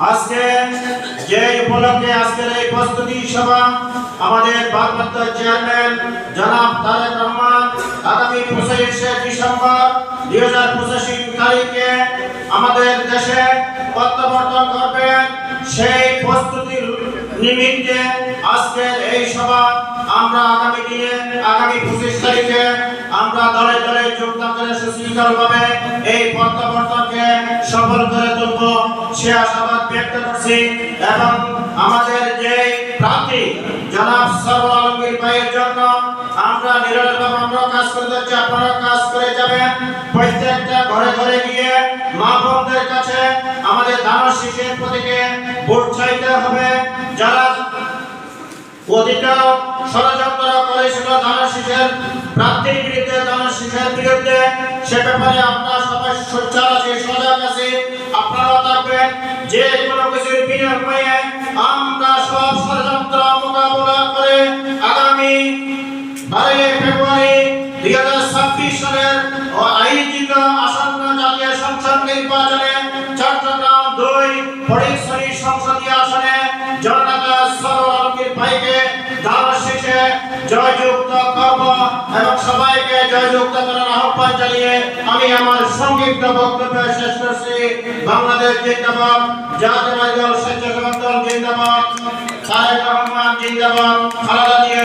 আজকে যে উপলক্ষে আজকের এই প্রস্তুতি সভা আমাদের ভারপ্রাপ্ত চেয়ারম্যান জনাব তারেক রহমান আগামী 25শে ডিসেম্বর 2025 তারিখে আমাদের দেশে প্রত্যাবর্তন করবেন, সেই প্রস্তুতির নিমিত্তে আজকের এই সভা আমরা আগামী 25 তারিখে আমরা দলে দলে যোগদান করে সুশৃঙ্খলভাবে এই প্রত্যাবর্তনকে সফল করে তুলব সে আশাবাদ ব্যক্ত করছি। এবং আমাদের যে প্রার্থী জনাব সরওয়ার আলমগীর ভাইয়ের জন্য আমরা নিরলসভাবে আমরা কাজ করে যাচ্ছি, আপনারা কাজ করে যাবেন। প্রত্যেকটা ঘরে ঘরে গিয়ে মা বোনদের কাছে আমাদের ধানের শীষের প্রতীকে ভোট চাইতে হবে। যারা অধিকার ষড়যন্ত্র করেছিল ধানের শীষের প্রার্থীর বিরুদ্ধে, ধানের শীষের বিরুদ্ধে, সে ব্যাপারে আপনারা সবাই সোচ্চার আছে, সজাগ আছে, আপনারা থাকবেন। যে কোনো কিছুর বিনিময়ে আমরা সব ষড়যন্ত্র মোকাবেলা করে আগামী 12 ফেব্রুয়ারি 2026 সালের আয়োজিত আসন্ন জাতীয় সংসদ নির্বাচনে চট্টগ্রাম 2 ফটিকছড়ি সংসদীয় আসনে জননেতা সরওয়ার আলমগীর ভাইকে ধানের শীষে জয়যুক্ত করব এবং সবাইকে জয়যুক্ত করার আহ্বান জানিয়ে আমি আমার সংক্ষিপ্ত বক্তব্য শেষ করছি। বাংলাদেশ জিন্দাবাদ, জাতীয়তাবাদী দল স্বেচ্ছাসেবক দল জিন্দাবাদ, তারেক রহমান জিন্দাবাদ, খালেদা জিয়া